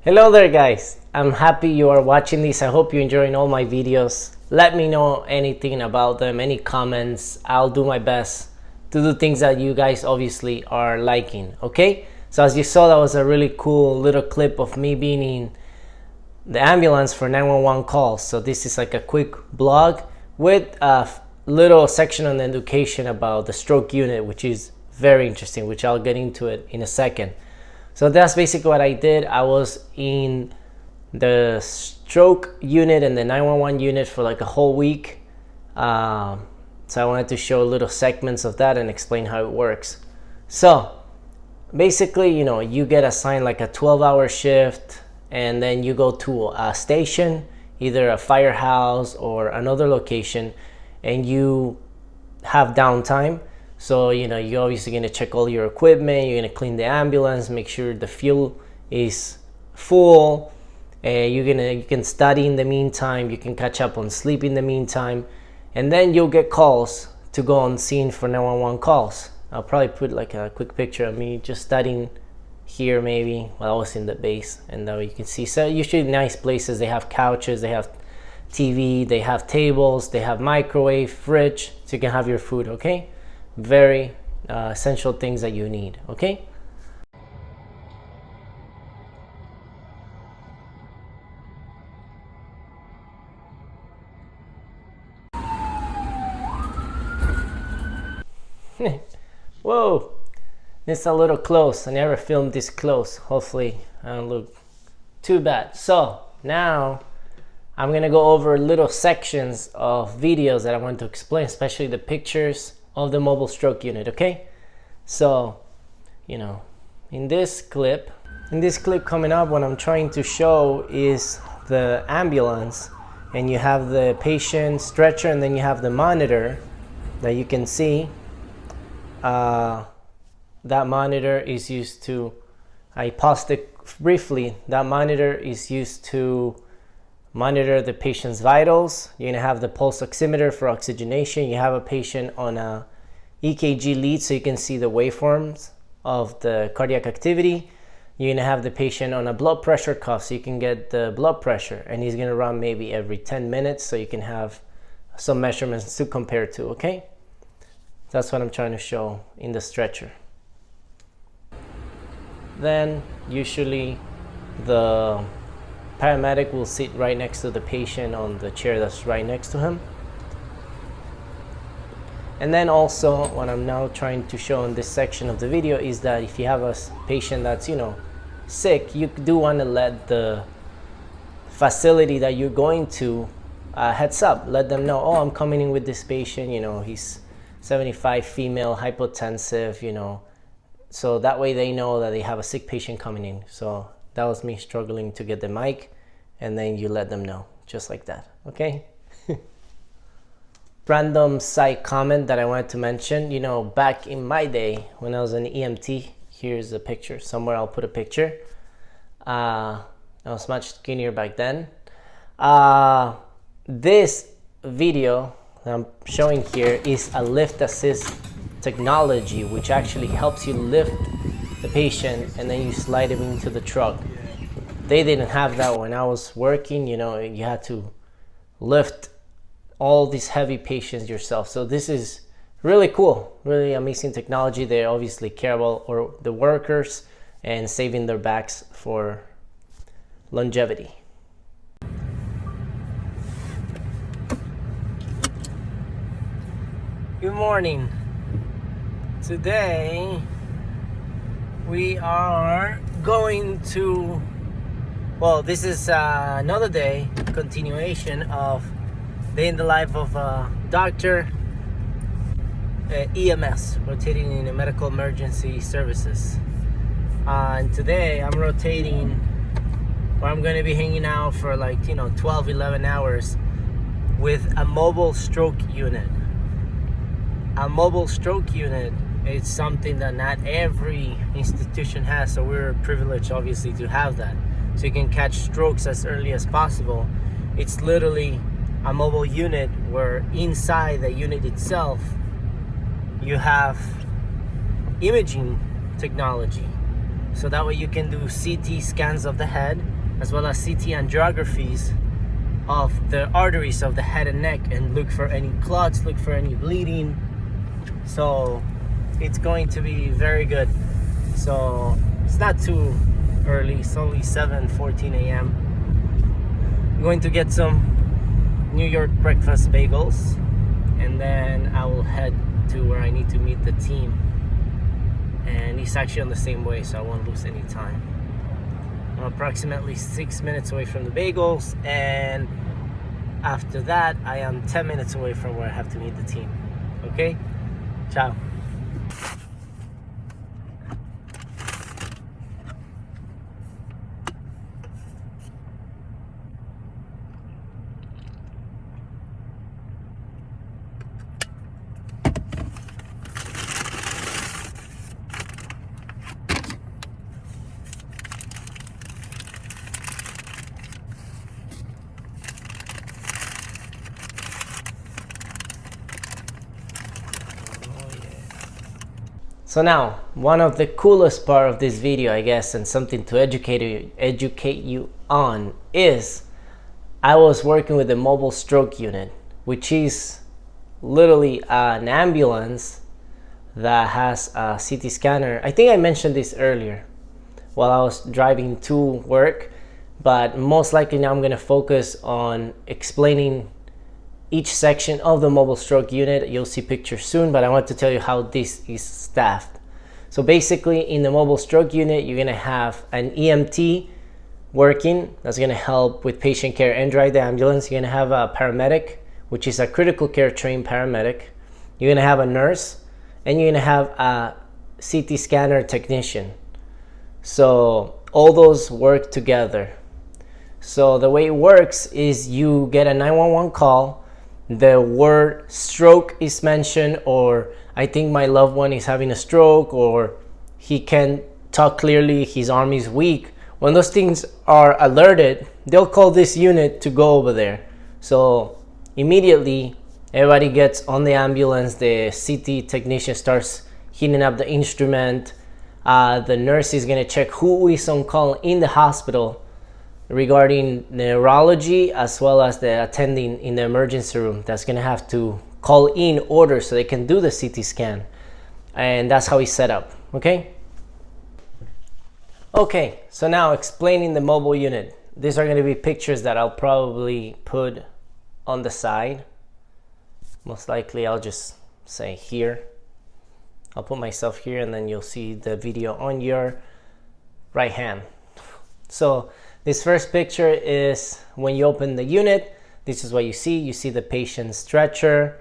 Hello there guys, I'm happy you are watching this. I hope you're enjoying all my videos. Let me know anything about them, any comments. I'll do my best to do things that you guys obviously are liking, okay? So as you saw, that was a really cool little clip of me being in the ambulance for 911 calls. So this is like a quick blog with a little section on education about the stroke unit, which is very interesting, which I'll get into it in a second. So that's basically what I did. I was in the stroke unit and the 911 unit for like a whole week. So I wanted to show little segments of that and explain how it works. So basically, you get assigned like a 12-hour shift, and then you go to a station, either a firehouse or another location, and you have downtime. So, you're obviously going to check all your equipment, you're going to clean the ambulance, make sure the fuel is full. You can study in the meantime, you can catch up on sleep in the meantime, and then you'll get calls to go on scene for 911 calls. I'll probably put like a quick picture of me just studying here maybe while I was in the base, and that way you can see. So usually nice places, they have couches, they have TV, they have tables, they have microwave, fridge, so you can have your food, okay? Very essential things that you need, okay? Whoa, this is a little close. I never filmed this close. Hopefully I don't look too bad. So now I'm gonna go over little sections of videos that I want to explain, especially the pictures of the mobile stroke unit, okay? So, in this clip coming up, what I'm trying to show is the ambulance, and you have the patient stretcher, and then you have the monitor that you can see. That monitor is used to, I paused it briefly, that monitor is used to monitor the patient's vitals. You're gonna have the pulse oximeter for oxygenation. You have a patient on a EKG lead, so you can see the waveforms of the cardiac activity. You're gonna have the patient on a blood pressure cuff, so you can get the blood pressure, and he's gonna run maybe every 10 minutes, so you can have some measurements to compare to, okay? That's what I'm trying to show in the stretcher. Then usually the paramedic will sit right next to the patient on the chair that's right next to him. And then also what I'm now trying to show in this section of the video is that if you have a patient that's sick, you do want to let the facility that you're going to heads up. Let them know, oh, I'm coming in with this patient, he's 75, female, hypotensive, so that way they know that they have a sick patient coming in. So that was me struggling to get the mic, and then you let them know, just like that, okay? Random side comment that I wanted to mention, back in my day when I was an EMT, here's a picture, somewhere I'll put a picture. I was much skinnier back then. This video that I'm showing here is a lift assist technology, which actually helps you lift the patient and then you slide him into the truck. They didn't have that when I was working. You had to lift all these heavy patients yourself. So this is really cool, really amazing technology. They obviously care about the workers and saving their backs for longevity. Good morning. Today we are going to, well, this is another day, continuation of day in the life of a doctor, EMS, rotating in the medical emergency services. And today I'm rotating, where I'm going to be hanging out for like 12, 11 hours with a mobile stroke unit. A mobile stroke unit is something that not every institution has, so we're privileged obviously to have that, so you can catch strokes as early as possible. It's literally a mobile unit where inside the unit itself you have imaging technology, so that way you can do CT scans of the head as well as CT angiographies of the arteries of the head and neck, and look for any clots, look for any bleeding. So it's going to be very good. So it's not too early, it's only 7:14 a.m. I'm going to get some New York breakfast bagels, and then I will head to where I need to meet the team. And it's actually on the same way, so I won't lose any time. I'm approximately 6 minutes away from the bagels, and after that I am 10 minutes away from where I have to meet the team. Okay? Ciao. So now, one of the coolest part of this video, I guess, and something to educate you on, is I was working with a mobile stroke unit, which is literally an ambulance that has a CT scanner. I think I mentioned this earlier while I was driving to work, but most likely now I'm going to focus on explaining each section of the mobile stroke unit. You'll see pictures soon, but I want to tell you how this is staffed. So basically, in the mobile stroke unit, you're gonna have an EMT working that's gonna help with patient care and drive the ambulance. You're gonna have a paramedic, which is a critical care trained paramedic. You're gonna have a nurse, and you're gonna have a CT scanner technician. So all those work together. So the way it works is you get a 911 call, the word stroke is mentioned, or I think my loved one is having a stroke, or he can't talk clearly, his arm is weak. When those things are alerted, they'll call this unit to go over there. So immediately everybody gets on the ambulance, the CT technician starts heating up the instrument, the nurse is going to check who is on call in the hospital regarding neurology, as well as the attending in the emergency room that's going to have to call in orders so they can do the CT scan. And that's how it's set up. Okay, so now explaining the mobile unit. These are going to be pictures that I'll probably put on the side. Most likely I'll just say here. I'll put myself here, and then you'll see the video on your right hand. So this first picture is when you open the unit. This is what you see. You see the patient's stretcher.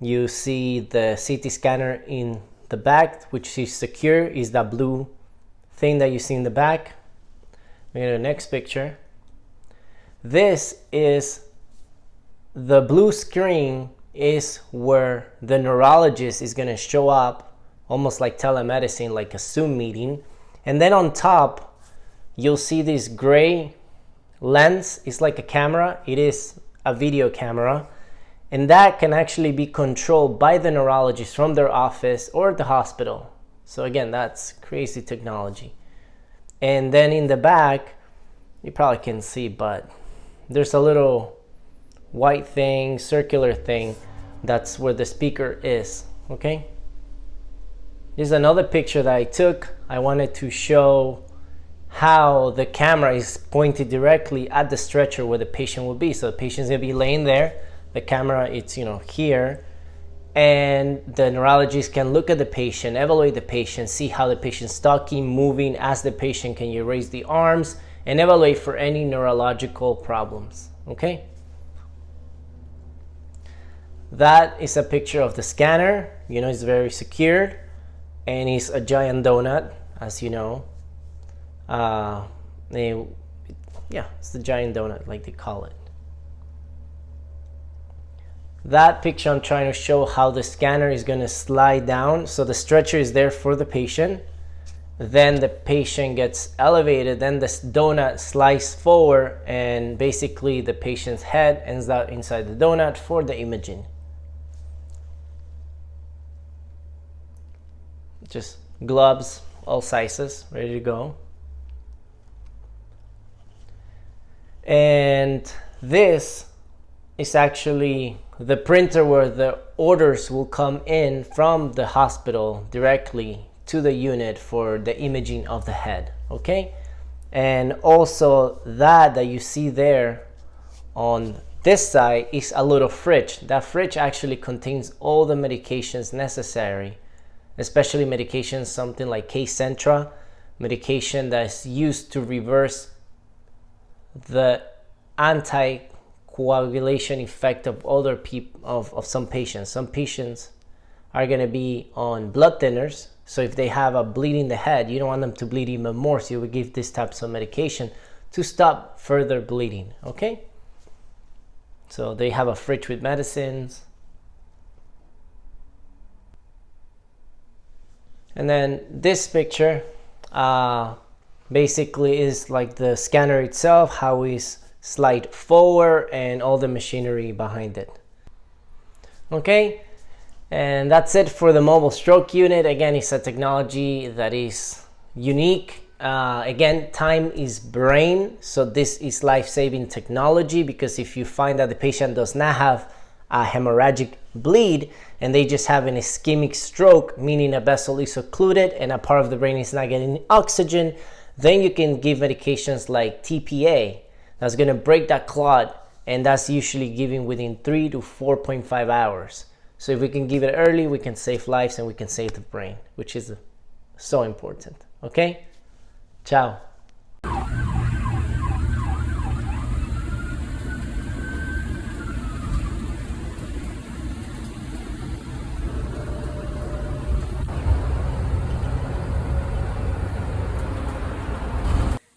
You see the CT scanner in the back, which is secure, is that blue thing that you see in the back. We go to the next picture. This is the blue screen, is where the neurologist is going to show up, almost like telemedicine, like a Zoom meeting. And then on top, you'll see this gray lens. It's like a camera. It is a video camera, and that can actually be controlled by the neurologist from their office or the hospital. So again, that's crazy technology. And then in the back, you probably can see, but there's a little white thing, circular thing, that's where the speaker is. Okay, here's another picture that I took. I wanted to show how the camera is pointed directly at the stretcher where the patient will be. So the patient's gonna be laying there, the camera, it's here, and the neurologist can look at the patient, evaluate the patient, see how the patient's talking, moving, ask the patient, can you raise the arms, and evaluate for any neurological problems. Okay, that is a picture of the scanner. It's very secured, and it's a giant donut, as you know. It's the giant donut, like they call it. That picture, I'm trying to show how the scanner is going to slide down. So the stretcher is there for the patient, then the patient gets elevated, then this donut slides forward, and basically the patient's head ends up inside the donut for the imaging. Just gloves, all sizes, ready to go. And this is actually the printer where the orders will come in from the hospital directly to the unit for the imaging of the head. Okay, and also that you see there on this side is a little fridge. That fridge actually contains all the medications necessary, especially medications something like K-Centra, medication that's used to reverse the anticoagulation effect of other people, of some patients. Some patients are going to be on blood thinners, so if they have a bleed in the head, you don't want them to bleed even more, so you would give this type of medication to stop further bleeding. Okay, so they have a fridge with medicines. And then this picture basically is like the scanner itself, how is slide forward, and all the machinery behind it. Okay, and that's it for the mobile stroke unit. Again, it's a technology that is unique. Again, time is brain, so this is life-saving technology, because if you find that the patient does not have a hemorrhagic bleed and they just have an ischemic stroke, meaning a vessel is occluded and a part of the brain is not getting oxygen, then you can give medications like TPA that's going to break that clot, and that's usually given within 3 to 4.5 hours. So if we can give it early, we can save lives and we can save the brain, which is so important. Okay? Ciao.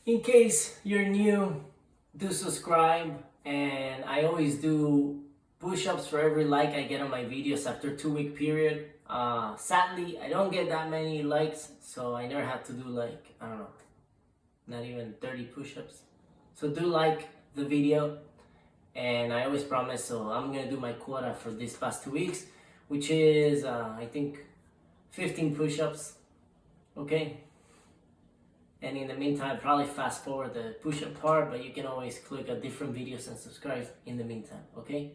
In case you're new, do subscribe, and I always do push-ups for every like I get on my videos after a 2-week period. Sadly, I don't get that many likes, so I never have to do like, I don't know, not even 30 push-ups. So do like the video, and I always promise, so I'm gonna do my quota for these past 2 weeks, which is I think 15 push-ups. Okay, and in the meantime, probably fast forward the push-up part, but you can always click on different videos and subscribe in the meantime. Okay.